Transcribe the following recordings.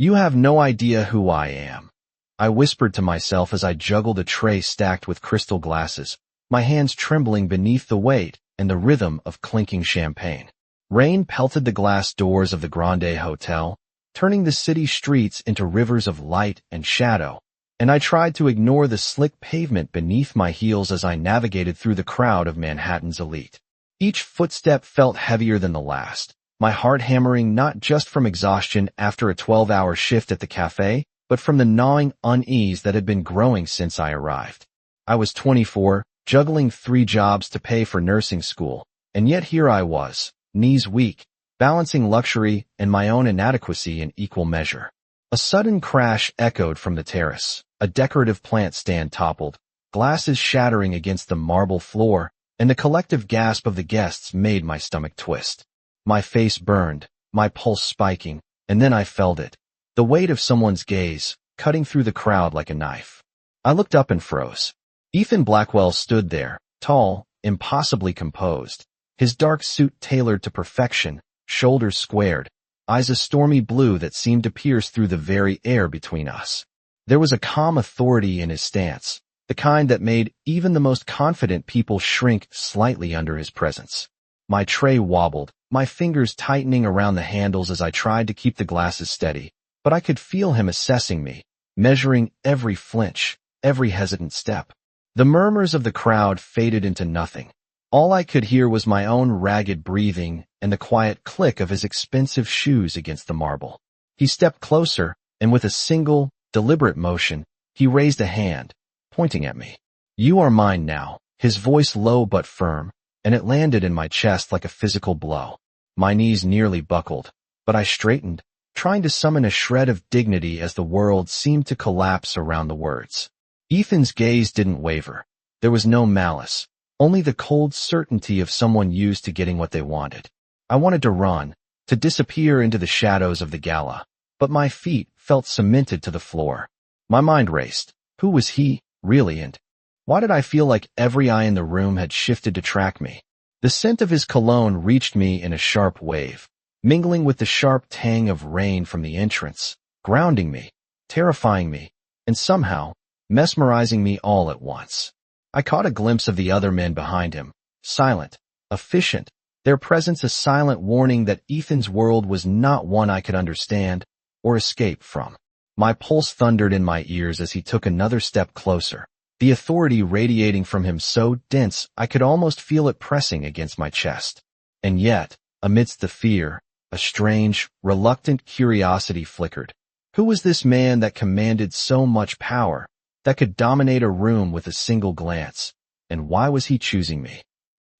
You have no idea who I am, I whispered to myself as I juggled a tray stacked with crystal glasses, my hands trembling beneath the weight and the rhythm of clinking champagne. Rain pelted the glass doors of the Grande Hotel, turning the city streets into rivers of light and shadow, and I tried to ignore the slick pavement beneath my heels as I navigated through the crowd of Manhattan's elite. Each footstep felt heavier than the last, my heart hammering not just from exhaustion after a 12-hour shift at the cafe, but from the gnawing unease that had been growing since I arrived. I was 24, juggling 3 jobs to pay for nursing school, and yet here I was, knees weak, balancing luxury and my own inadequacy in equal measure. A sudden crash echoed from the terrace. A decorative plant stand toppled, glasses shattering against the marble floor, and the collective gasp of the guests made my stomach twist. My face burned, my pulse spiking, and then I felt it. The weight of someone's gaze, cutting through the crowd like a knife. I looked up and froze. Ethan Blackwell stood there, tall, impossibly composed, his dark suit tailored to perfection, shoulders squared, eyes a stormy blue that seemed to pierce through the very air between us. There was a calm authority in his stance, the kind that made even the most confident people shrink slightly under his presence. My tray wobbled, my fingers tightening around the handles as I tried to keep the glasses steady, but I could feel him assessing me, measuring every flinch, every hesitant step. The murmurs of the crowd faded into nothing. All I could hear was my own ragged breathing and the quiet click of his expensive shoes against the marble. He stepped closer, and with a single, deliberate motion, he raised a hand, pointing at me. "You are mine now," his voice low but firm, and it landed in my chest like a physical blow. My knees nearly buckled, but I straightened, trying to summon a shred of dignity as the world seemed to collapse around the words. Ethan's gaze didn't waver. There was no malice, only the cold certainty of someone used to getting what they wanted. I wanted to run, to disappear into the shadows of the gala, but my feet felt cemented to the floor. My mind raced. Who was he, really, and why did I feel like every eye in the room had shifted to track me? The scent of his cologne reached me in a sharp wave, mingling with the sharp tang of rain from the entrance, grounding me, terrifying me, and somehow mesmerizing me all at once. I caught a glimpse of the other men behind him, silent, efficient, their presence a silent warning that Ethan's world was not one I could understand or escape from. My pulse thundered in my ears as he took another step closer, the authority radiating from him so dense I could almost feel it pressing against my chest. And yet, amidst the fear, a strange, reluctant curiosity flickered. Who was this man that commanded so much power, that could dominate a room with a single glance, and why was he choosing me?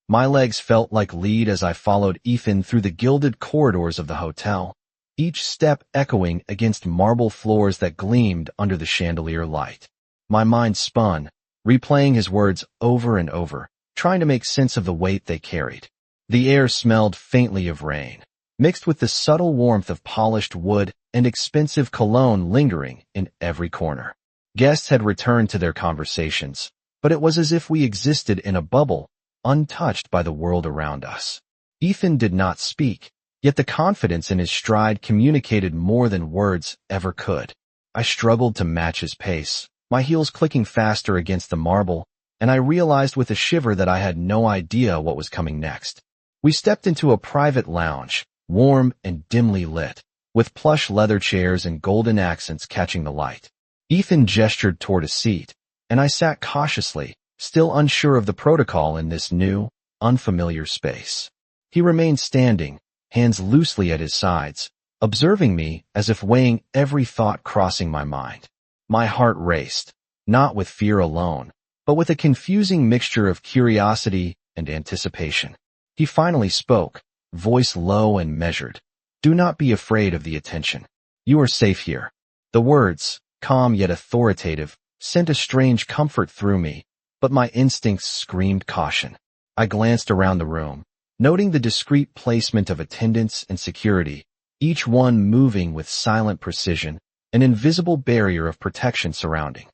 My legs felt like lead as I followed Ethan through the gilded corridors of the hotel, each step echoing against marble floors that gleamed under the chandelier light. My mind spun, replaying his words over and over, trying to make sense of the weight they carried. The air smelled faintly of rain, mixed with the subtle warmth of polished wood and expensive cologne lingering in every corner. Guests had returned to their conversations, but it was as if we existed in a bubble, untouched by the world around us. Ethan did not speak, yet the confidence in his stride communicated more than words ever could. I struggled to match his pace, my heels clicking faster against the marble, and I realized with a shiver that I had no idea what was coming next. We stepped into a private lounge, warm and dimly lit, with plush leather chairs and golden accents catching the light. Ethan gestured toward a seat, and I sat cautiously, still unsure of the protocol in this new, unfamiliar space. He remained standing, hands loosely at his sides, observing me as if weighing every thought crossing my mind. My heart raced, not with fear alone, but with a confusing mixture of curiosity and anticipation. He finally spoke, voice low and measured. "Do not be afraid of the attention. You are safe here." The words, calm yet authoritative, sent a strange comfort through me, but my instincts screamed caution. I glanced around the room, noting the discreet placement of attendants and security, each one moving with silent precision, an invisible barrier of protection surrounding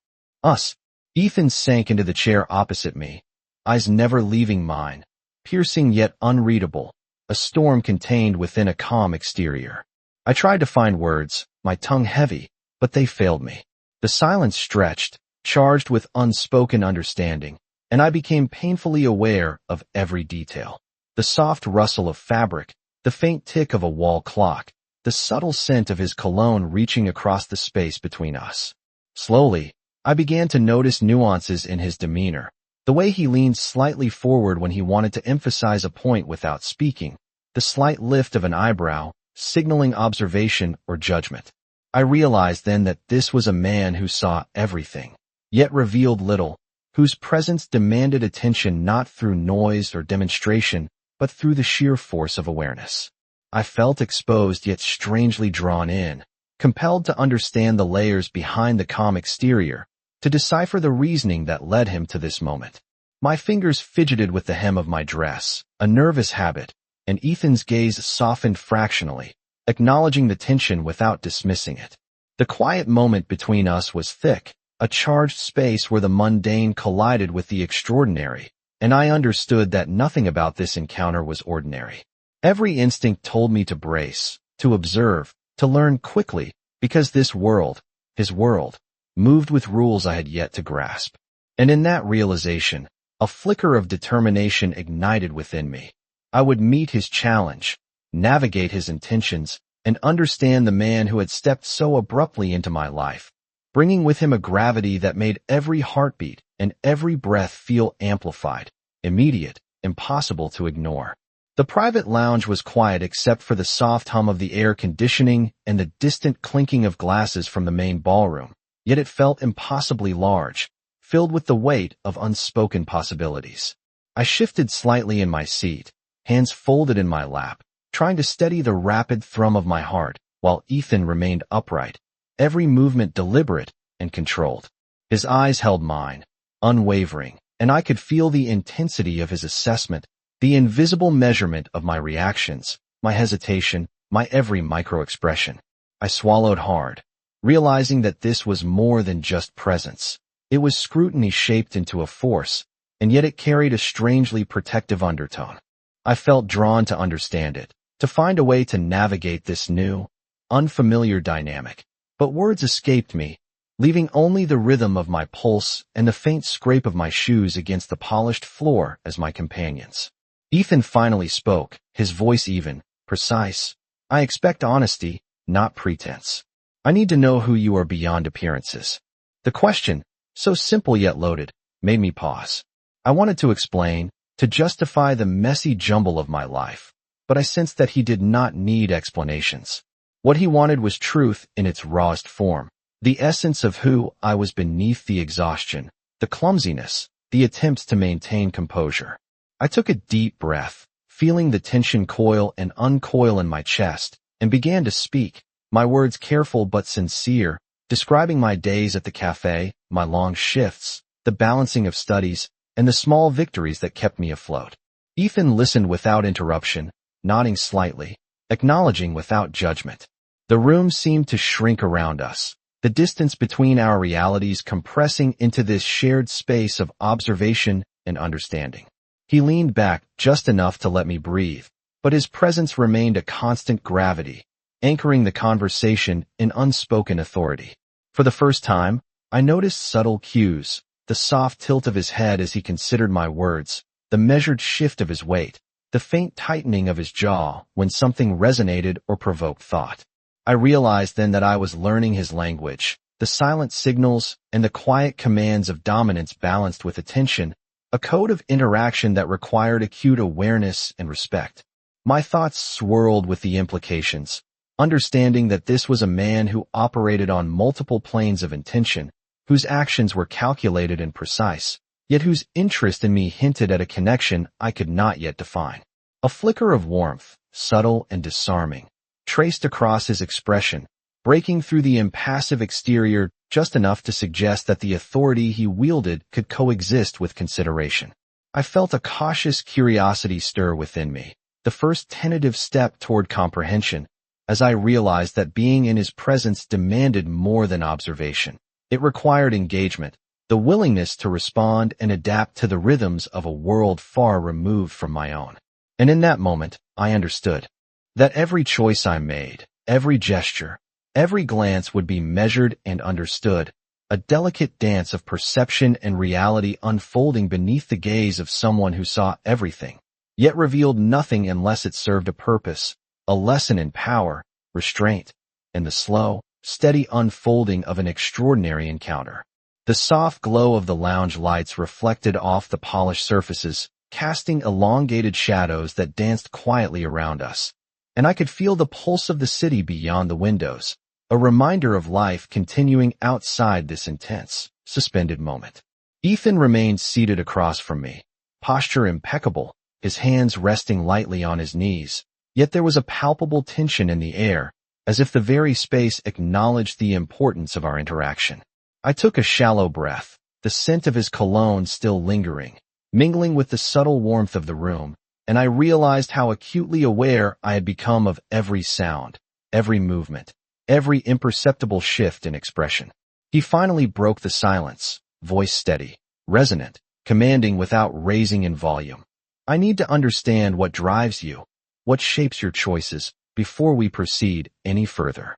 us. Ethan sank into the chair opposite me, eyes never leaving mine, piercing yet unreadable, a storm contained within a calm exterior. I tried to find words, my tongue heavy, but they failed me. The silence stretched, charged with unspoken understanding, and I became painfully aware of every detail. The soft rustle of fabric, the faint tick of a wall clock, the subtle scent of his cologne reaching across the space between us. Slowly, I began to notice nuances in his demeanor, the way he leaned slightly forward when he wanted to emphasize a point without speaking, the slight lift of an eyebrow, signaling observation or judgment. I realized then that this was a man who saw everything, yet revealed little, whose presence demanded attention not through noise or demonstration, but through the sheer force of awareness. I felt exposed yet strangely drawn in, compelled to understand the layers behind the calm exterior, to decipher the reasoning that led him to this moment. My fingers fidgeted with the hem of my dress, a nervous habit, and Ethan's gaze softened fractionally, acknowledging the tension without dismissing it. The quiet moment between us was thick, a charged space where the mundane collided with the extraordinary, and I understood that nothing about this encounter was ordinary. Every instinct told me to brace, to observe, to learn quickly, because this world, his world, moved with rules I had yet to grasp. And in that realization, a flicker of determination ignited within me. I would meet his challenge, navigate his intentions, and understand the man who had stepped so abruptly into my life, bringing with him a gravity that made every heartbeat and every breath feel amplified, immediate, impossible to ignore. The private lounge was quiet except for the soft hum of the air conditioning and the distant clinking of glasses from the main ballroom, yet it felt impossibly large, filled with the weight of unspoken possibilities. I shifted slightly in my seat, hands folded in my lap, trying to steady the rapid thrum of my heart, while Ethan remained upright, every movement deliberate and controlled. His eyes held mine, unwavering, and I could feel the intensity of his assessment, the invisible measurement of my reactions, my hesitation, my every micro-expression. I swallowed hard, realizing that this was more than just presence. It was scrutiny shaped into a force, and yet it carried a strangely protective undertone. I felt drawn to understand it, to find a way to navigate this new, unfamiliar dynamic. But words escaped me, leaving only the rhythm of my pulse and the faint scrape of my shoes against the polished floor as my companions. Ethan finally spoke, his voice even, precise. I expect honesty, not pretense. I need to know who you are beyond appearances. The question, so simple yet loaded, made me pause. I wanted to explain, to justify the messy jumble of my life, but I sensed that he did not need explanations. What he wanted was truth in its rawest form, the essence of who I was beneath the exhaustion, the clumsiness, the attempts to maintain composure. I took a deep breath, feeling the tension coil and uncoil in my chest, and began to speak, my words careful but sincere, describing my days at the cafe, my long shifts, the balancing of studies, and the small victories that kept me afloat. Ethan listened without interruption, nodding slightly, acknowledging without judgment. The room seemed to shrink around us, the distance between our realities compressing into this shared space of observation and understanding. He leaned back just enough to let me breathe, but his presence remained a constant gravity, anchoring the conversation in unspoken authority. For the first time, I noticed subtle cues, the soft tilt of his head as he considered my words, the measured shift of his weight, the faint tightening of his jaw when something resonated or provoked thought. I realized then that I was learning his language, the silent signals and the quiet commands of dominance balanced with attention, a code of interaction that required acute awareness and respect. My thoughts swirled with the implications, understanding that this was a man who operated on multiple planes of intention, whose actions were calculated and precise, yet whose interest in me hinted at a connection I could not yet define. A flicker of warmth, subtle and disarming, traced across his expression, breaking through the impassive exterior just enough to suggest that the authority he wielded could coexist with consideration. I felt a cautious curiosity stir within me, the first tentative step toward comprehension, as I realized that being in his presence demanded more than observation. It required engagement, the willingness to respond and adapt to the rhythms of a world far removed from my own. And in that moment, I understood that every choice I made, every gesture, Every glance would be measured and understood, a delicate dance of perception and reality unfolding beneath the gaze of someone who saw everything, yet revealed nothing unless it served a purpose, a lesson in power, restraint, and the slow, steady unfolding of an extraordinary encounter. The soft glow of the lounge lights reflected off the polished surfaces, casting elongated shadows that danced quietly around us, and I could feel the pulse of the city beyond the windows, a reminder of life continuing outside this intense, suspended moment. Ethan remained seated across from me, posture impeccable, his hands resting lightly on his knees, yet there was a palpable tension in the air, as if the very space acknowledged the importance of our interaction. I took a shallow breath, the scent of his cologne still lingering, mingling with the subtle warmth of the room, and I realized how acutely aware I had become of every sound, every movement, every imperceptible shift in expression. He finally broke the silence, voice steady, resonant, commanding without raising in volume. I need to understand what drives you, what shapes your choices, before we proceed any further.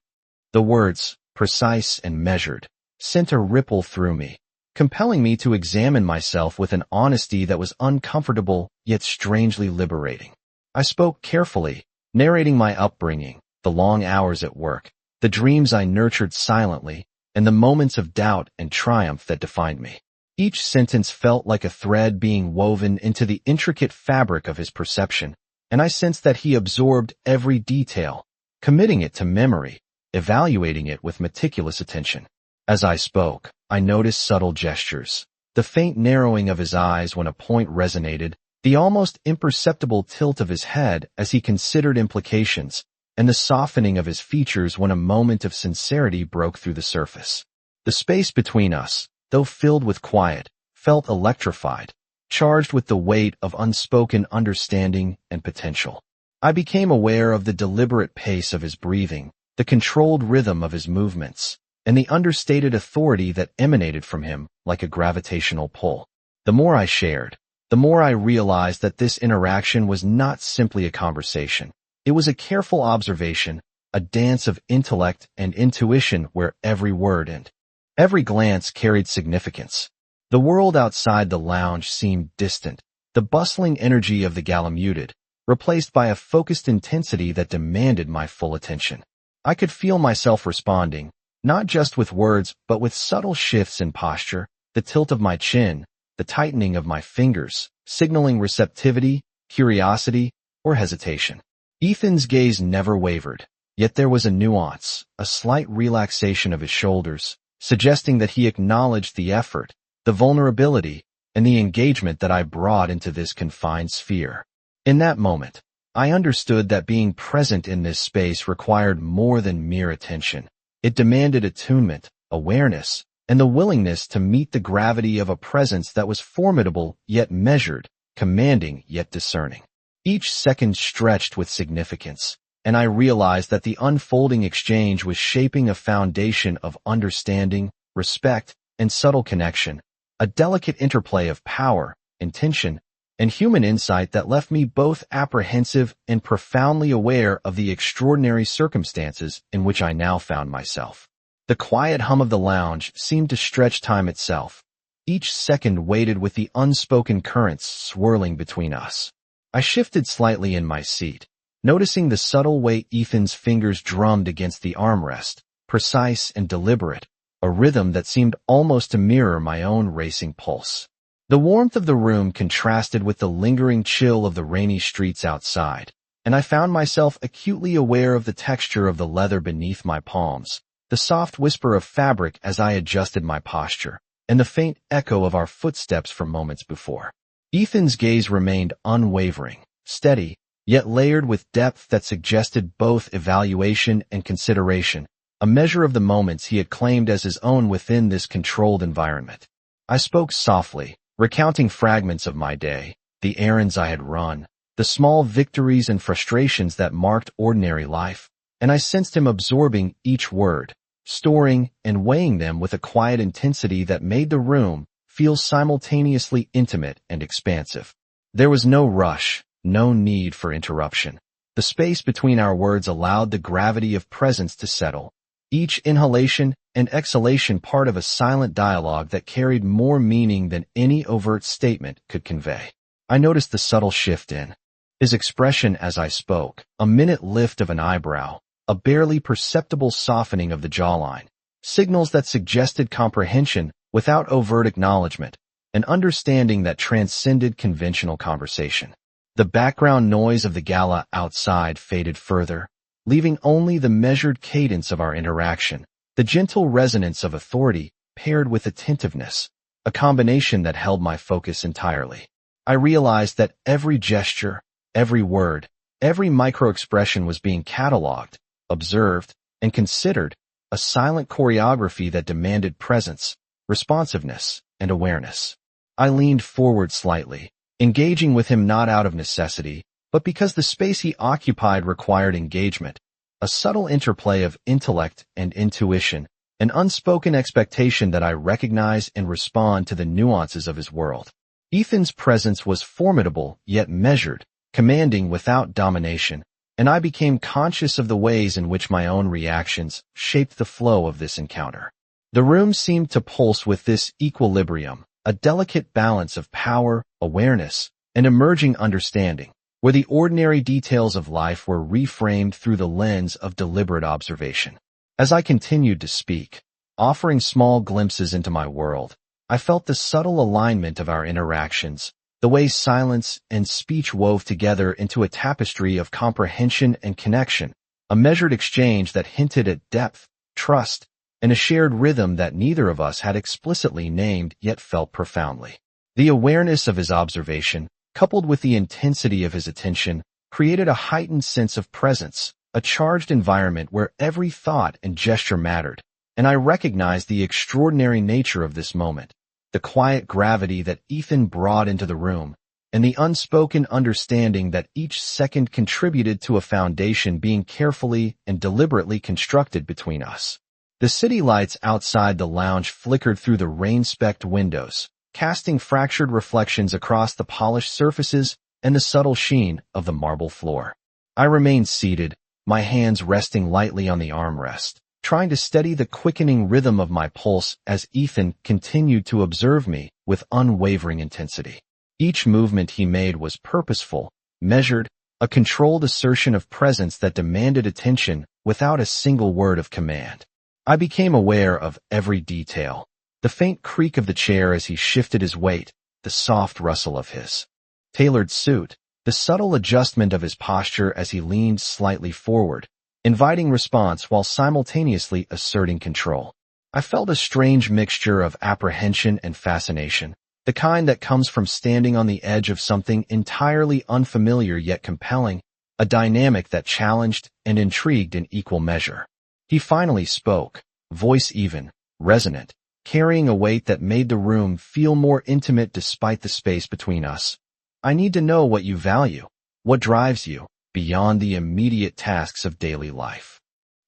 The words, precise and measured, sent a ripple through me, compelling me to examine myself with an honesty that was uncomfortable yet strangely liberating. I spoke carefully, narrating my upbringing, the long hours at work, the dreams I nurtured silently, and the moments of doubt and triumph that defined me. Each sentence felt like a thread being woven into the intricate fabric of his perception, and I sensed that he absorbed every detail, committing it to memory, evaluating it with meticulous attention. As I spoke, I noticed subtle gestures, the faint narrowing of his eyes when a point resonated, the almost imperceptible tilt of his head as he considered implications, and the softening of his features when a moment of sincerity broke through the surface. The space between us, though filled with quiet, felt electrified, charged with the weight of unspoken understanding and potential. I became aware of the deliberate pace of his breathing, the controlled rhythm of his movements, and the understated authority that emanated from him like a gravitational pull. The more I shared, the more I realized that this interaction was not simply a conversation. It was a careful observation, a dance of intellect and intuition where every word and every glance carried significance. The world outside the lounge seemed distant, the bustling energy of the gala muted, replaced by a focused intensity that demanded my full attention. I could feel myself responding, not just with words but with subtle shifts in posture, the tilt of my chin, the tightening of my fingers, signaling receptivity, curiosity, or hesitation. Ethan's gaze never wavered, yet there was a nuance, a slight relaxation of his shoulders, suggesting that he acknowledged the effort, the vulnerability, and the engagement that I brought into this confined sphere. In that moment, I understood that being present in this space required more than mere attention. It demanded attunement, awareness, and the willingness to meet the gravity of a presence that was formidable yet measured, commanding yet discerning. Each second stretched with significance, and I realized that the unfolding exchange was shaping a foundation of understanding, respect, and subtle connection, a delicate interplay of power, intention, and human insight that left me both apprehensive and profoundly aware of the extraordinary circumstances in which I now found myself. The quiet hum of the lounge seemed to stretch time itself. Each second weighted with the unspoken currents swirling between us. I shifted slightly in my seat, noticing the subtle way Ethan's fingers drummed against the armrest, precise and deliberate, a rhythm that seemed almost to mirror my own racing pulse. The warmth of the room contrasted with the lingering chill of the rainy streets outside, and I found myself acutely aware of the texture of the leather beneath my palms, the soft whisper of fabric as I adjusted my posture, and the faint echo of our footsteps from moments before. Ethan's gaze remained unwavering, steady, yet layered with depth that suggested both evaluation and consideration, a measure of the moments he had claimed as his own within this controlled environment. I spoke softly, recounting fragments of my day, the errands I had run, the small victories and frustrations that marked ordinary life, and I sensed him absorbing each word, storing and weighing them with a quiet intensity that made the room feel simultaneously intimate and expansive. There was no rush, no need for interruption. The space between our words allowed the gravity of presence to settle, each inhalation and exhalation part of a silent dialogue that carried more meaning than any overt statement could convey. I noticed the subtle shift in his expression as I spoke, a minute lift of an eyebrow, a barely perceptible softening of the jawline, signals that suggested comprehension without overt acknowledgement, an understanding that transcended conventional conversation. The background noise of the gala outside faded further, leaving only the measured cadence of our interaction, the gentle resonance of authority paired with attentiveness, a combination that held my focus entirely. I realized that every gesture, every word, every micro-expression was being cataloged, observed, and considered, a silent choreography that demanded presence, responsiveness, and awareness. I leaned forward slightly, engaging with him not out of necessity, but because the space he occupied required engagement, a subtle interplay of intellect and intuition, an unspoken expectation that I recognize and respond to the nuances of his world. Ethan's presence was formidable yet measured, commanding without domination, and I became conscious of the ways in which my own reactions shaped the flow of this encounter. The room seemed to pulse with this equilibrium, a delicate balance of power, awareness, and emerging understanding, where the ordinary details of life were reframed through the lens of deliberate observation. As I continued to speak, offering small glimpses into my world, I felt the subtle alignment of our interactions, the way silence and speech wove together into a tapestry of comprehension and connection, a measured exchange that hinted at depth, trust, and a shared rhythm that neither of us had explicitly named yet felt profoundly. The awareness of his observation, coupled with the intensity of his attention, created a heightened sense of presence, a charged environment where every thought and gesture mattered, and I recognized the extraordinary nature of this moment, the quiet gravity that Ethan brought into the room, and the unspoken understanding that each second contributed to a foundation being carefully and deliberately constructed between us. The city lights outside the lounge flickered through the rain-specked windows, casting fractured reflections across the polished surfaces and the subtle sheen of the marble floor. I remained seated, my hands resting lightly on the armrest, trying to steady the quickening rhythm of my pulse as Ethan continued to observe me with unwavering intensity. Each movement he made was purposeful, measured, a controlled assertion of presence that demanded attention without a single word of command. I became aware of every detail, the faint creak of the chair as he shifted his weight, the soft rustle of his tailored suit, the subtle adjustment of his posture as he leaned slightly forward, inviting response while simultaneously asserting control. I felt a strange mixture of apprehension and fascination, the kind that comes from standing on the edge of something entirely unfamiliar yet compelling, a dynamic that challenged and intrigued in equal measure. He finally spoke, voice even, resonant, carrying a weight that made the room feel more intimate despite the space between us. I need to know what you value, what drives you, beyond the immediate tasks of daily life.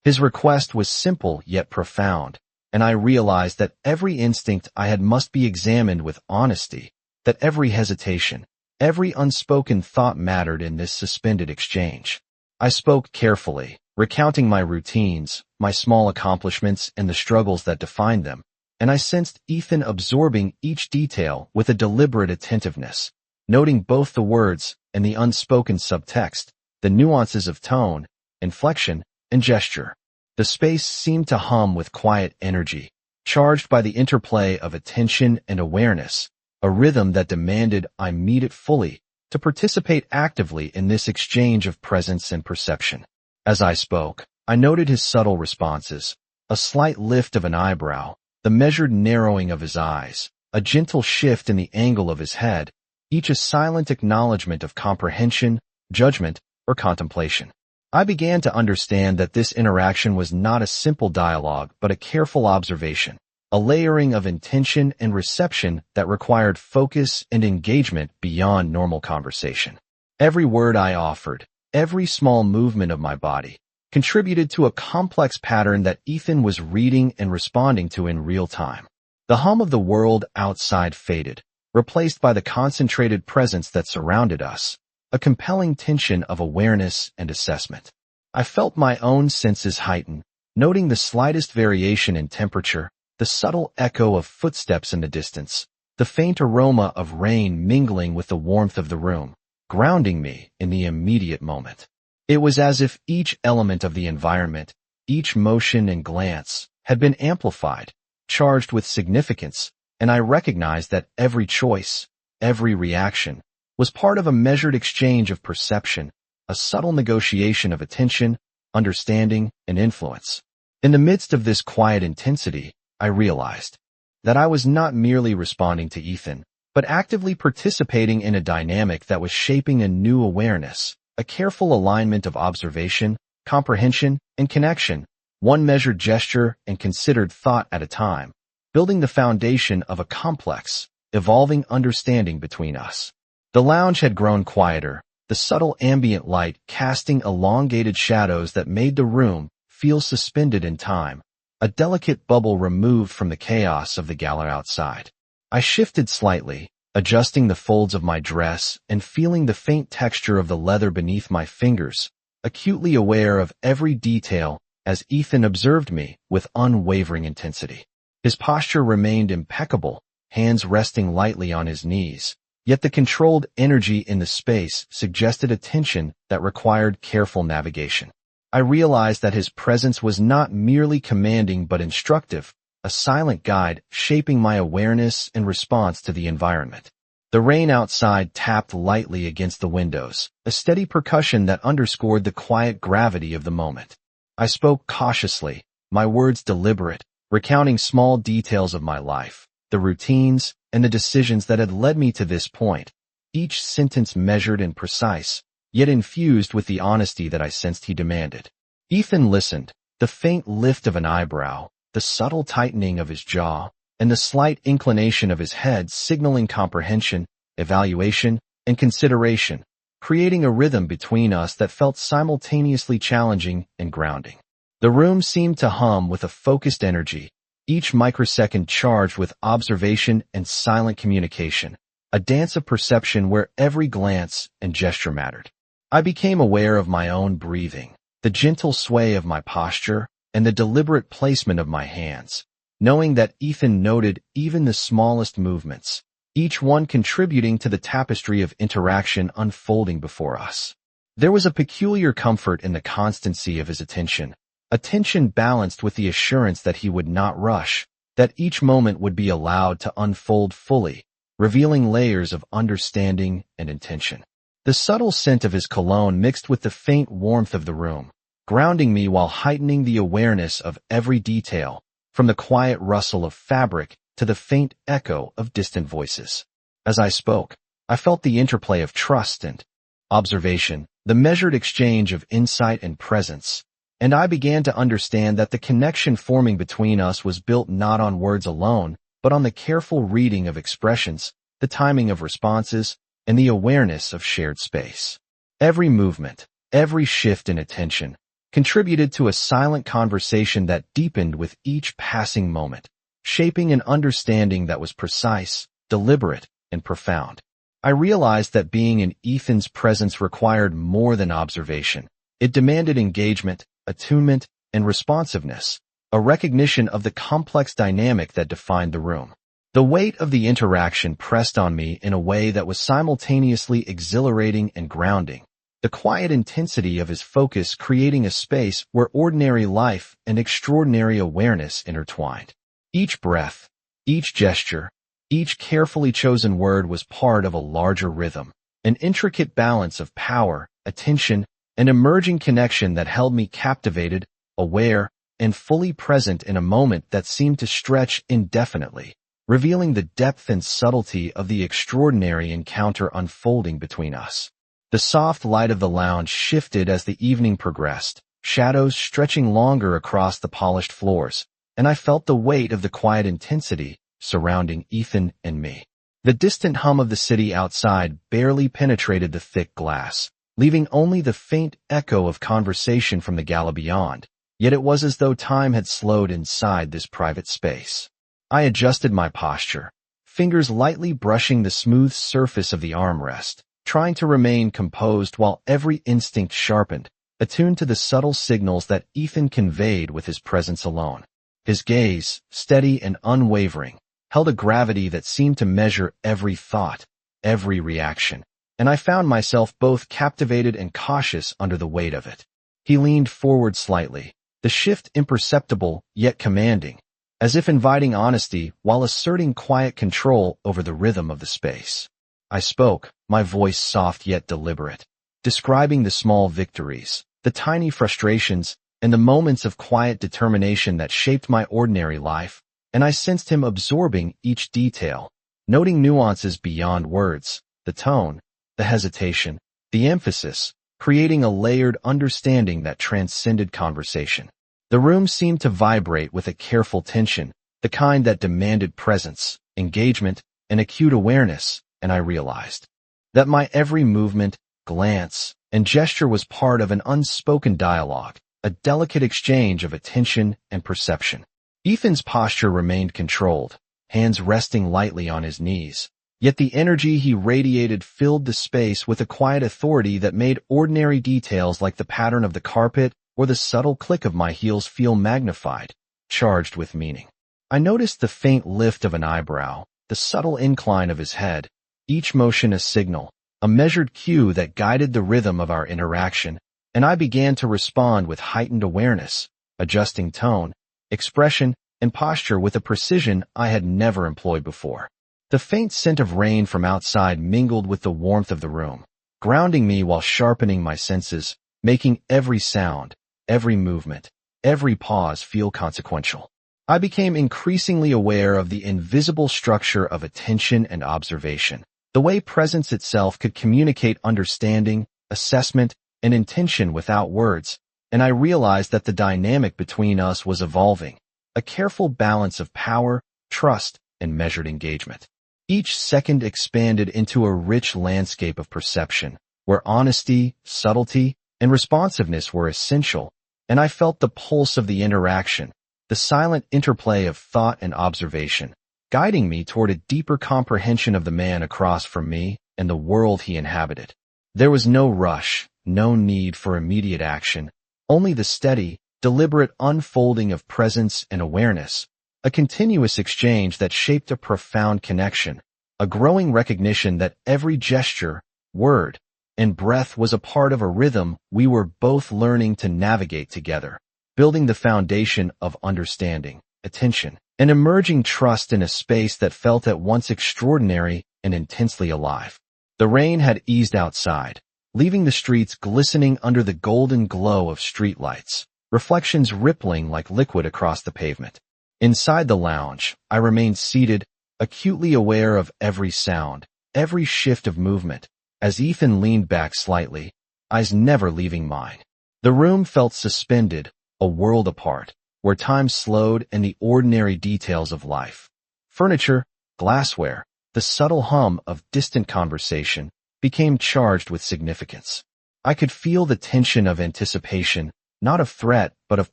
His request was simple yet profound, and I realized that every instinct I had must be examined with honesty, that every hesitation, every unspoken thought mattered in this suspended exchange. I spoke carefully, recounting my routines, my small accomplishments, and the struggles that defined them, and I sensed Ethan absorbing each detail with a deliberate attentiveness, noting both the words and the unspoken subtext, the nuances of tone, inflection, and gesture. The space seemed to hum with quiet energy, charged by the interplay of attention and awareness, a rhythm that demanded I meet it fully, to participate actively in this exchange of presence and perception. As I spoke, I noted his subtle responses, a slight lift of an eyebrow, the measured narrowing of his eyes, a gentle shift in the angle of his head, each a silent acknowledgement of comprehension, judgment, or contemplation. I began to understand that this interaction was not a simple dialogue but a careful observation, a layering of intention and reception that required focus and engagement beyond normal conversation. Every word I offered, every small movement of my body, contributed to a complex pattern that Ethan was reading and responding to in real time. The hum of the world outside faded, replaced by the concentrated presence that surrounded us, a compelling tension of awareness and assessment. I felt my own senses heighten, noting the slightest variation in temperature, the subtle echo of footsteps in the distance, the faint aroma of rain mingling with the warmth of the room, grounding me in the immediate moment. It was as if each element of the environment, each motion and glance, had been amplified, charged with significance, and I recognized that every choice, every reaction, was part of a measured exchange of perception, a subtle negotiation of attention, understanding, and influence. In the midst of this quiet intensity, I realized that I was not merely responding to Ethan, but actively participating in a dynamic that was shaping a new awareness, a careful alignment of observation, comprehension, and connection, one measured gesture and considered thought at a time, building the foundation of a complex, evolving understanding between us. The lounge had grown quieter, the subtle ambient light casting elongated shadows that made the room feel suspended in time, a delicate bubble removed from the chaos of the gala outside. I shifted slightly, adjusting the folds of my dress and feeling the faint texture of the leather beneath my fingers, acutely aware of every detail as Ethan observed me with unwavering intensity. His posture remained impeccable, hands resting lightly on his knees, yet the controlled energy in the space suggested a tension that required careful navigation. I realized that his presence was not merely commanding but instructive, a silent guide shaping my awareness and response to the environment. The rain outside tapped lightly against the windows, a steady percussion that underscored the quiet gravity of the moment. I spoke cautiously, my words deliberate, recounting small details of my life, the routines, and the decisions that had led me to this point, each sentence measured and precise, yet infused with the honesty that I sensed he demanded. Ethan listened, the faint lift of an eyebrow, the subtle tightening of his jaw, and the slight inclination of his head signaling comprehension, evaluation, and consideration, creating a rhythm between us that felt simultaneously challenging and grounding. The room seemed to hum with a focused energy, each microsecond charged with observation and silent communication, a dance of perception where every glance and gesture mattered. I became aware of my own breathing, the gentle sway of my posture, and the deliberate placement of my hands, knowing that Ethan noted even the smallest movements, each one contributing to the tapestry of interaction unfolding before us. There was a peculiar comfort in the constancy of his attention, attention balanced with the assurance that he would not rush, that each moment would be allowed to unfold fully, revealing layers of understanding and intention. The subtle scent of his cologne mixed with the faint warmth of the room, grounding me while heightening the awareness of every detail, from the quiet rustle of fabric to the faint echo of distant voices. As I spoke, I felt the interplay of trust and observation, the measured exchange of insight and presence, and I began to understand that the connection forming between us was built not on words alone, but on the careful reading of expressions, the timing of responses, and the awareness of shared space. Every movement, every shift in attention, contributed to a silent conversation that deepened with each passing moment, shaping an understanding that was precise, deliberate, and profound. I realized that being in Ethan's presence required more than observation. It demanded engagement, attunement, and responsiveness, a recognition of the complex dynamic that defined the room. The weight of the interaction pressed on me in a way that was simultaneously exhilarating and grounding, the quiet intensity of his focus creating a space where ordinary life and extraordinary awareness intertwined. Each breath, each gesture, each carefully chosen word was part of a larger rhythm, an intricate balance of power, attention, and emerging connection that held me captivated, aware, and fully present in a moment that seemed to stretch indefinitely, revealing the depth and subtlety of the extraordinary encounter unfolding between us. The soft light of the lounge shifted as the evening progressed, shadows stretching longer across the polished floors, and I felt the weight of the quiet intensity surrounding Ethan and me. The distant hum of the city outside barely penetrated the thick glass, leaving only the faint echo of conversation from the gala beyond, yet it was as though time had slowed inside this private space. I adjusted my posture, fingers lightly brushing the smooth surface of the armrest, trying to remain composed while every instinct sharpened, attuned to the subtle signals that Ethan conveyed with his presence alone. His gaze, steady and unwavering, held a gravity that seemed to measure every thought, every reaction, and I found myself both captivated and cautious under the weight of it. He leaned forward slightly, the shift imperceptible yet commanding, as if inviting honesty while asserting quiet control over the rhythm of the space. I spoke, my voice soft yet deliberate, describing the small victories, the tiny frustrations, and the moments of quiet determination that shaped my ordinary life, and I sensed him absorbing each detail, noting nuances beyond words, the tone, the hesitation, the emphasis, creating a layered understanding that transcended conversation. The room seemed to vibrate with a careful tension, the kind that demanded presence, engagement, and acute awareness, and I realized that my every movement, glance, and gesture was part of an unspoken dialogue, a delicate exchange of attention and perception. Ethan's posture remained controlled, hands resting lightly on his knees, yet the energy he radiated filled the space with a quiet authority that made ordinary details like the pattern of the carpet or the subtle click of my heels feel magnified, charged with meaning. I noticed the faint lift of an eyebrow, the subtle incline of his head, each motion a signal, a measured cue that guided the rhythm of our interaction, and I began to respond with heightened awareness, adjusting tone, expression, and posture with a precision I had never employed before. The faint scent of rain from outside mingled with the warmth of the room, grounding me while sharpening my senses, making every sound, every movement, every pause feel consequential. I became increasingly aware of the invisible structure of attention and observation, the way presence itself could communicate understanding, assessment, and intention without words, and I realized that the dynamic between us was evolving, a careful balance of power, trust, and measured engagement. Each second expanded into a rich landscape of perception, where honesty, subtlety, and responsiveness were essential, and I felt the pulse of the interaction, the silent interplay of thought and observation, guiding me toward a deeper comprehension of the man across from me and the world he inhabited. There was no rush, no need for immediate action, only the steady, deliberate unfolding of presence and awareness, a continuous exchange that shaped a profound connection, a growing recognition that every gesture, word, and breath was a part of a rhythm we were both learning to navigate together, building the foundation of understanding, attention, and emerging trust in a space that felt at once extraordinary and intensely alive. The rain had eased outside, leaving the streets glistening under the golden glow of streetlights, reflections rippling like liquid across the pavement. Inside the lounge, I remained seated, acutely aware of every sound, every shift of movement, as Ethan leaned back slightly, eyes never leaving mine. The room felt suspended, a world apart, where time slowed and the ordinary details of life, furniture, glassware, the subtle hum of distant conversation, became charged with significance. I could feel the tension of anticipation, not of threat but of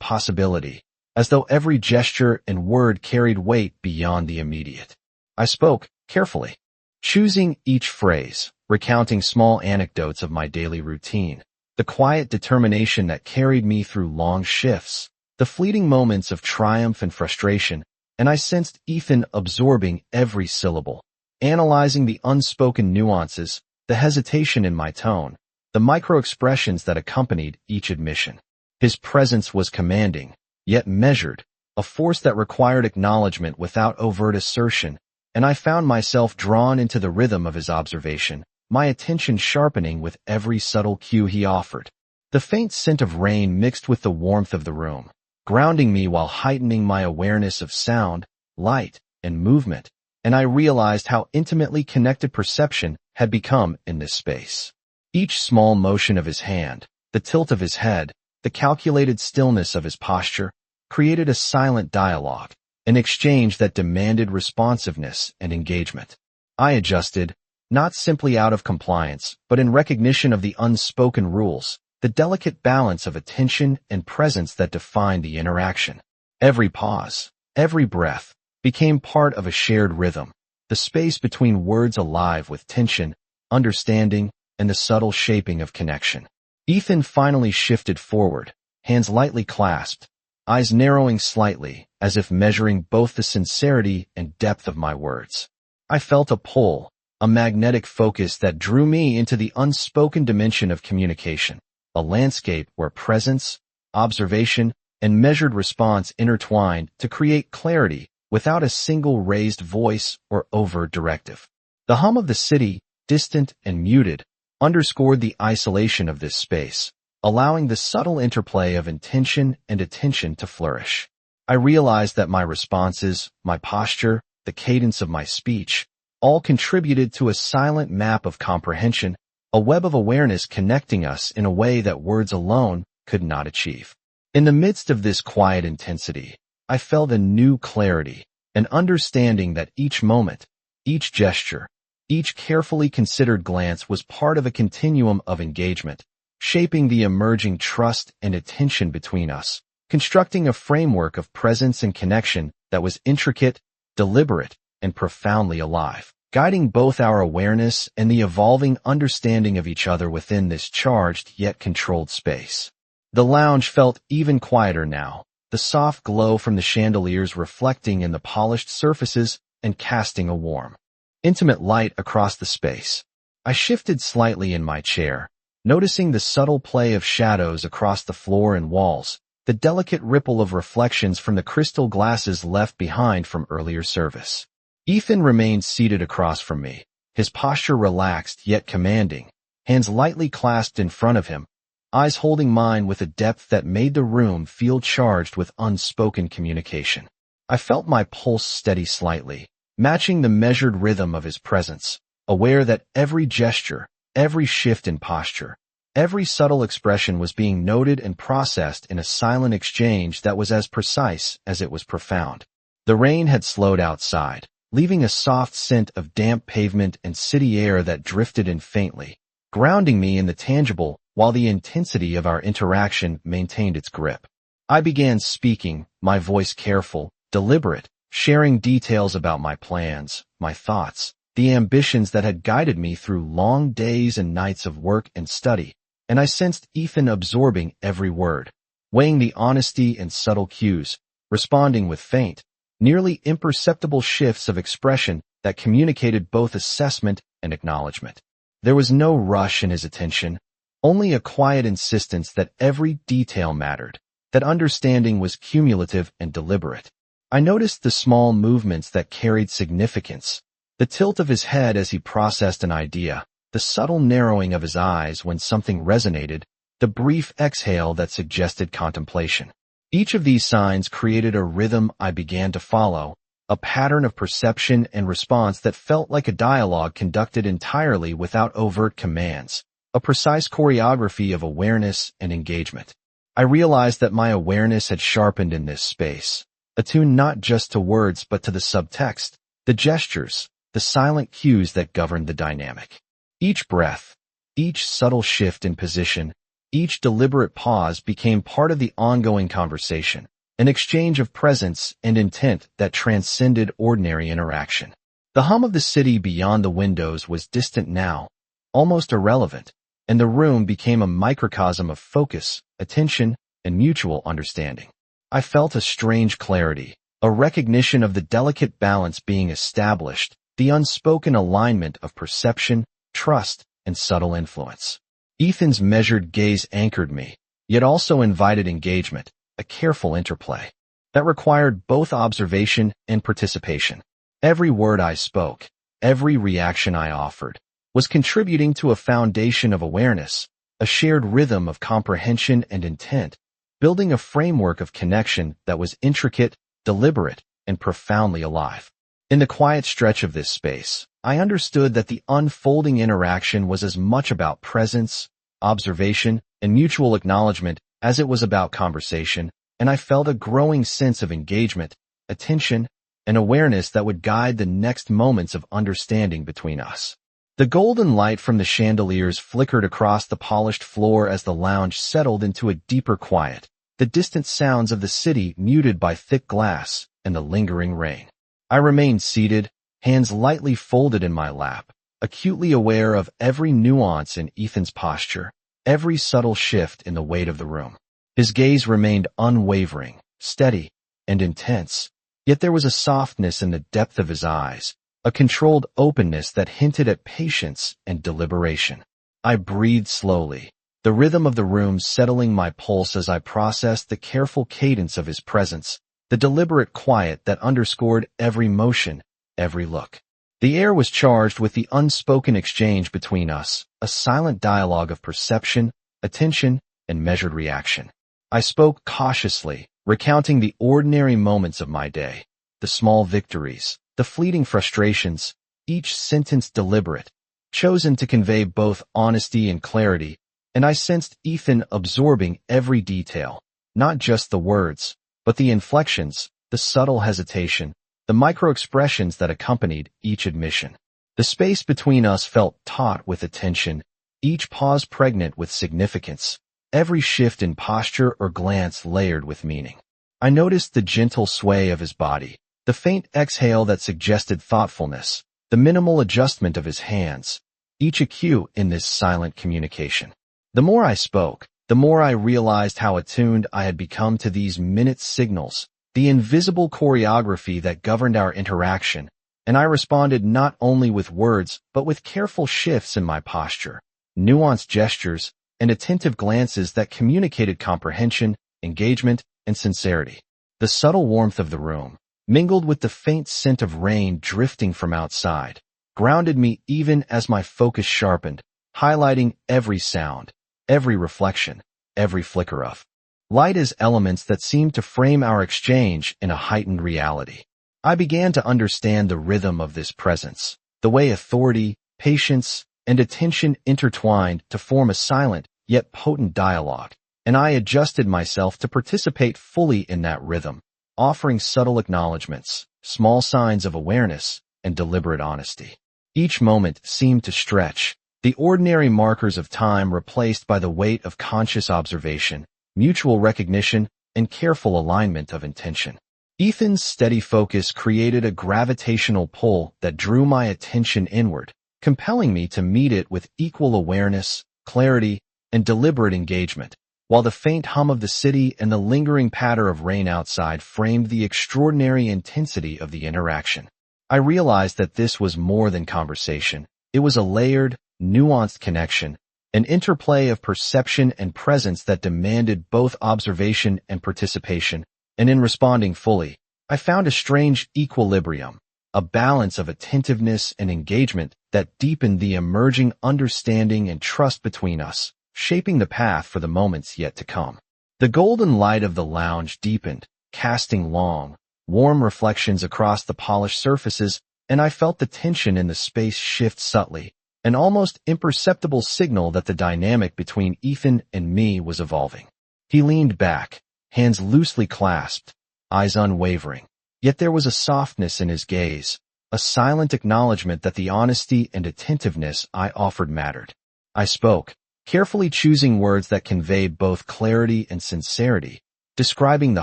possibility, as though every gesture and word carried weight beyond the immediate. I spoke, carefully, choosing each phrase, recounting small anecdotes of my daily routine, the quiet determination that carried me through long shifts, the fleeting moments of triumph and frustration, and I sensed Ethan absorbing every syllable, analyzing the unspoken nuances, the hesitation in my tone, the micro-expressions that accompanied each admission. His presence was commanding, yet measured, a force that required acknowledgement without overt assertion, and I found myself drawn into the rhythm of his observation, my attention sharpening with every subtle cue he offered. The faint scent of rain mixed with the warmth of the room, grounding me while heightening my awareness of sound, light, and movement, and I realized how intimately connected perception had become in this space. Each small motion of his hand, the tilt of his head, the calculated stillness of his posture, created a silent dialogue, an exchange that demanded responsiveness and engagement. I adjusted, not simply out of compliance, but in recognition of the unspoken rules, the delicate balance of attention and presence that defined the interaction. Every pause, every breath, became part of a shared rhythm, the space between words alive with tension, understanding, and the subtle shaping of connection. Ethan finally shifted forward, hands lightly clasped, eyes narrowing slightly, as if measuring both the sincerity and depth of my words. I felt a pull, a magnetic focus that drew me into the unspoken dimension of communication, a landscape where presence, observation, and measured response intertwined to create clarity without a single raised voice or overt directive. The hum of the city, distant and muted, underscored the isolation of this space, allowing the subtle interplay of intention and attention to flourish. I realized that my responses, my posture, the cadence of my speech, all contributed to a silent map of comprehension, a web of awareness connecting us in a way that words alone could not achieve. In the midst of this quiet intensity, I felt a new clarity, an understanding that each moment, each gesture, each carefully considered glance was part of a continuum of engagement, shaping the emerging trust and attention between us, constructing a framework of presence and connection that was intricate, deliberate, and profoundly alive, guiding both our awareness and the evolving understanding of each other within this charged yet controlled space. The lounge felt even quieter now, the soft glow from the chandeliers reflecting in the polished surfaces and casting a warm, intimate light across the space. I shifted slightly in my chair, noticing the subtle play of shadows across the floor and walls, the delicate ripple of reflections from the crystal glasses left behind from earlier service. Ethan remained seated across from me, his posture relaxed yet commanding, hands lightly clasped in front of him, eyes holding mine with a depth that made the room feel charged with unspoken communication. I felt my pulse steady slightly, matching the measured rhythm of his presence, aware that every gesture, every shift in posture, every subtle expression was being noted and processed in a silent exchange that was as precise as it was profound. The rain had slowed outside, leaving a soft scent of damp pavement and city air that drifted in faintly, grounding me in the tangible while the intensity of our interaction maintained its grip. I began speaking, my voice careful, deliberate, sharing details about my plans, my thoughts, the ambitions that had guided me through long days and nights of work and study, and I sensed Ethan absorbing every word, weighing the honesty and subtle cues, responding with faint, nearly imperceptible shifts of expression that communicated both assessment and acknowledgement. There was no rush in his attention, only a quiet insistence that every detail mattered, that understanding was cumulative and deliberate. I noticed the small movements that carried significance, the tilt of his head as he processed an idea, the subtle narrowing of his eyes when something resonated, the brief exhale that suggested contemplation. Each of these signs created a rhythm I began to follow, a pattern of perception and response that felt like a dialogue conducted entirely without overt commands, a precise choreography of awareness and engagement. I realized that my awareness had sharpened in this space, attuned not just to words but to the subtext, the gestures, the silent cues that governed the dynamic. Each breath, each subtle shift in position, each deliberate pause became part of the ongoing conversation, an exchange of presence and intent that transcended ordinary interaction. The hum of the city beyond the windows was distant now, almost irrelevant, and the room became a microcosm of focus, attention, and mutual understanding. I felt a strange clarity, a recognition of the delicate balance being established, the unspoken alignment of perception, trust, and subtle influence. Ethan's measured gaze anchored me, yet also invited engagement, a careful interplay that required both observation and participation. Every word I spoke, every reaction I offered, was contributing to a foundation of awareness, a shared rhythm of comprehension and intent, building a framework of connection that was intricate, deliberate, and profoundly alive. In the quiet stretch of this space, I understood that the unfolding interaction was as much about presence, observation, and mutual acknowledgement as it was about conversation, and I felt a growing sense of engagement, attention, and awareness that would guide the next moments of understanding between us. The golden light from the chandeliers flickered across the polished floor as the lounge settled into a deeper quiet, the distant sounds of the city muted by thick glass and the lingering rain. I remained seated, hands lightly folded in my lap, acutely aware of every nuance in Ethan's posture, every subtle shift in the weight of the room. His gaze remained unwavering, steady, and intense, yet there was a softness in the depth of his eyes, a controlled openness that hinted at patience and deliberation. I breathed slowly, the rhythm of the room settling my pulse as I processed the careful cadence of his presence, the deliberate quiet that underscored every motion, every look. The air was charged with the unspoken exchange between us, a silent dialogue of perception, attention, and measured reaction. I spoke cautiously, recounting the ordinary moments of my day, the small victories, the fleeting frustrations, each sentence deliberate, chosen to convey both honesty and clarity, and I sensed Ethan absorbing every detail, not just the words, but the inflections, the subtle hesitation, the micro-expressions that accompanied each admission. The space between us felt taut with attention, each pause pregnant with significance, every shift in posture or glance layered with meaning. I noticed the gentle sway of his body, the faint exhale that suggested thoughtfulness, the minimal adjustment of his hands, each a cue in this silent communication. The more I spoke, the more I realized how attuned I had become to these minute signals, the invisible choreography that governed our interaction, and I responded not only with words but with careful shifts in my posture, nuanced gestures, and attentive glances that communicated comprehension, engagement, and sincerity. The subtle warmth of the room, mingled with the faint scent of rain drifting from outside, grounded me even as my focus sharpened, highlighting every sound, every reflection, every flicker of light as elements that seemed to frame our exchange in a heightened reality. I began to understand the rhythm of this presence, the way authority, patience, and attention intertwined to form a silent yet potent dialogue, and I adjusted myself to participate fully in that rhythm, offering subtle acknowledgments, small signs of awareness, and deliberate honesty. Each moment seemed to stretch, the ordinary markers of time replaced by the weight of conscious observation, mutual recognition, and careful alignment of intention. Ethan's steady focus created a gravitational pull that drew my attention inward, compelling me to meet it with equal awareness, clarity, and deliberate engagement, while the faint hum of the city and the lingering patter of rain outside framed the extraordinary intensity of the interaction. I realized that this was more than conversation. It was a layered, nuanced connection, an interplay of perception and presence that demanded both observation and participation, and in responding fully, I found a strange equilibrium, a balance of attentiveness and engagement that deepened the emerging understanding and trust between us, shaping the path for the moments yet to come. The golden light of the lounge deepened, casting long, warm reflections across the polished surfaces, and I felt the tension in the space shift subtly, an almost imperceptible signal that the dynamic between Ethan and me was evolving. He leaned back, hands loosely clasped, eyes unwavering, yet there was a softness in his gaze, a silent acknowledgement that the honesty and attentiveness I offered mattered. I spoke, carefully choosing words that conveyed both clarity and sincerity, describing the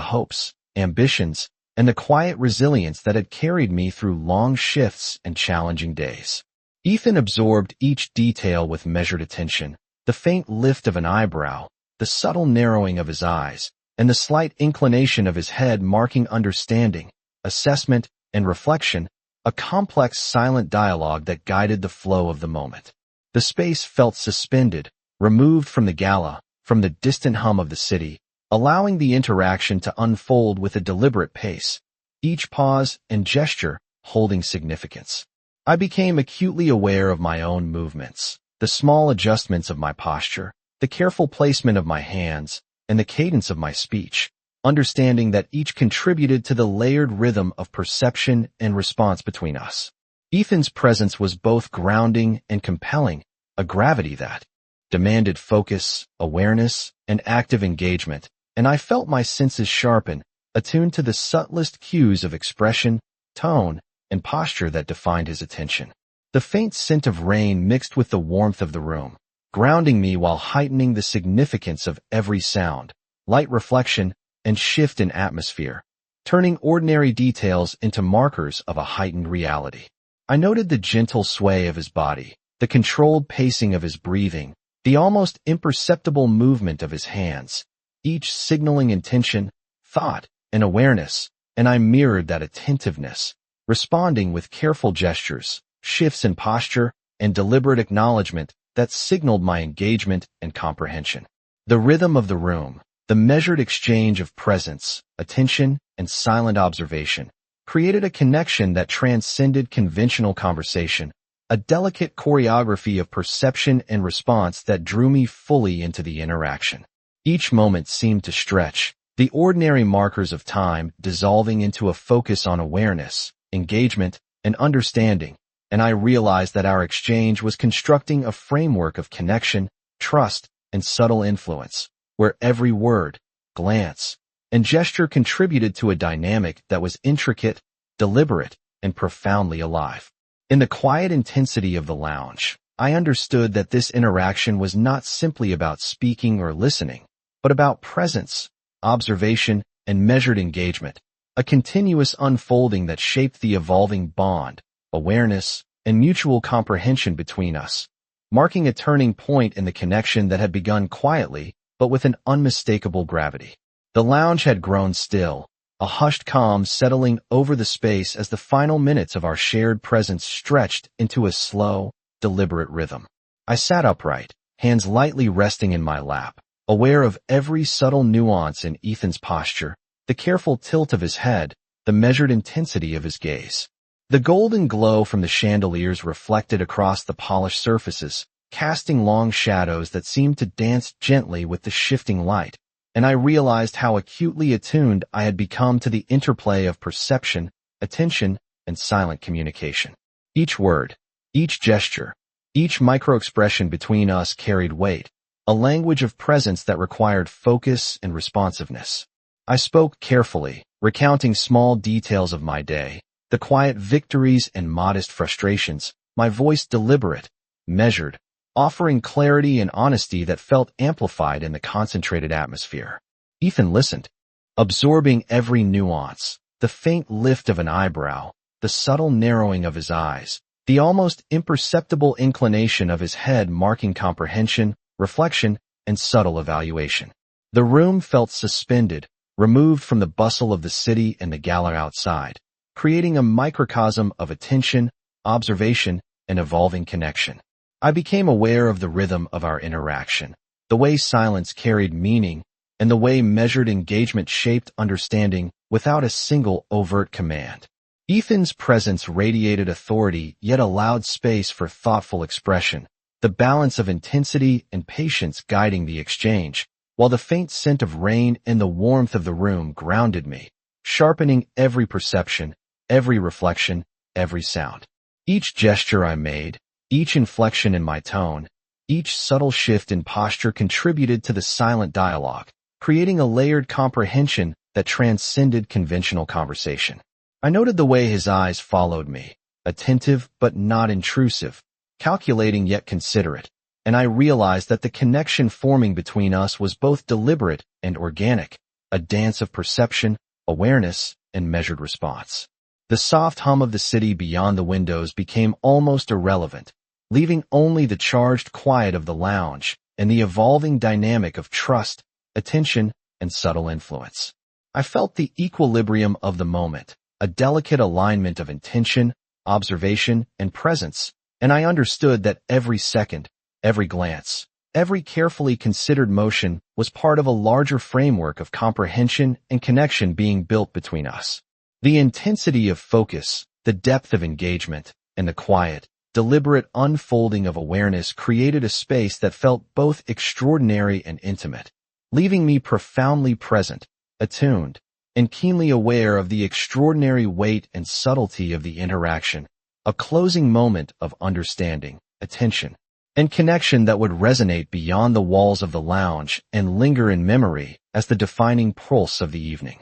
hopes, ambitions, and the quiet resilience that had carried me through long shifts and challenging days. Ethan absorbed each detail with measured attention, the faint lift of an eyebrow, the subtle narrowing of his eyes, and the slight inclination of his head marking understanding, assessment, and reflection, a complex silent dialogue that guided the flow of the moment. The space felt suspended, removed from the gala, from the distant hum of the city, allowing the interaction to unfold with a deliberate pace, each pause and gesture holding significance. I became acutely aware of my own movements, the small adjustments of my posture, the careful placement of my hands, and the cadence of my speech, understanding that each contributed to the layered rhythm of perception and response between us. Ethan's presence was both grounding and compelling, a gravity that demanded focus, awareness, and active engagement, and I felt my senses sharpen, attuned to the subtlest cues of expression, tone, and posture that defined his attention. The faint scent of rain mixed with the warmth of the room, grounding me while heightening the significance of every sound, light reflection, and shift in atmosphere, turning ordinary details into markers of a heightened reality. I noted the gentle sway of his body, the controlled pacing of his breathing, the almost imperceptible movement of his hands, each signaling intention, thought, and awareness, and I mirrored that attentiveness, responding with careful gestures, shifts in posture, and deliberate acknowledgement that signaled my engagement and comprehension. The rhythm of the room, the measured exchange of presence, attention, and silent observation, created a connection that transcended conventional conversation, a delicate choreography of perception and response that drew me fully into the interaction. Each moment seemed to stretch, the ordinary markers of time dissolving into a focus on awareness, engagement, and understanding, and I realized that our exchange was constructing a framework of connection, trust, and subtle influence, where every word, glance, and gesture contributed to a dynamic that was intricate, deliberate, and profoundly alive. In the quiet intensity of the lounge, I understood that this interaction was not simply about speaking or listening, but about presence, observation, and measured engagement, a continuous unfolding that shaped the evolving bond, awareness, and mutual comprehension between us, marking a turning point in the connection that had begun quietly, but with an unmistakable gravity. The lounge had grown still, a hushed calm settling over the space as the final minutes of our shared presence stretched into a slow, deliberate rhythm. I sat upright, hands lightly resting in my lap, aware of every subtle nuance in Ethan's posture, the careful tilt of his head, the measured intensity of his gaze. The golden glow from the chandeliers reflected across the polished surfaces, casting long shadows that seemed to dance gently with the shifting light, and I realized how acutely attuned I had become to the interplay of perception, attention, and silent communication. Each word, each gesture, each micro-expression between us carried weight, a language of presence that required focus and responsiveness. I spoke carefully, recounting small details of my day, the quiet victories and modest frustrations, my voice deliberate, measured, offering clarity and honesty that felt amplified in the concentrated atmosphere. Ethan listened, absorbing every nuance, the faint lift of an eyebrow, the subtle narrowing of his eyes, the almost imperceptible inclination of his head marking comprehension, reflection, and subtle evaluation. The room felt suspended, removed from the bustle of the city and the gala outside, creating a microcosm of attention, observation, and evolving connection. I became aware of the rhythm of our interaction, the way silence carried meaning, and the way measured engagement shaped understanding without a single overt command. Ethan's presence radiated authority yet allowed space for thoughtful expression, the balance of intensity and patience guiding the exchange, while the faint scent of rain and the warmth of the room grounded me, sharpening every perception, every reflection, every sound. Each gesture I made, each inflection in my tone, each subtle shift in posture contributed to the silent dialogue, creating a layered comprehension that transcended conventional conversation. I noted the way his eyes followed me, attentive but not intrusive, calculating yet considerate, and I realized that the connection forming between us was both deliberate and organic, a dance of perception, awareness, and measured response. The soft hum of the city beyond the windows became almost irrelevant, leaving only the charged quiet of the lounge and the evolving dynamic of trust, attention, and subtle influence. I felt the equilibrium of the moment, a delicate alignment of intention, observation, and presence, and I understood that every second, every glance, every carefully considered motion was part of a larger framework of comprehension and connection being built between us. The intensity of focus, the depth of engagement, and the quiet, deliberate unfolding of awareness created a space that felt both extraordinary and intimate, leaving me profoundly present, attuned, and keenly aware of the extraordinary weight and subtlety of the interaction, a closing moment of understanding, attention, and connection that would resonate beyond the walls of the lounge and linger in memory as the defining pulse of the evening.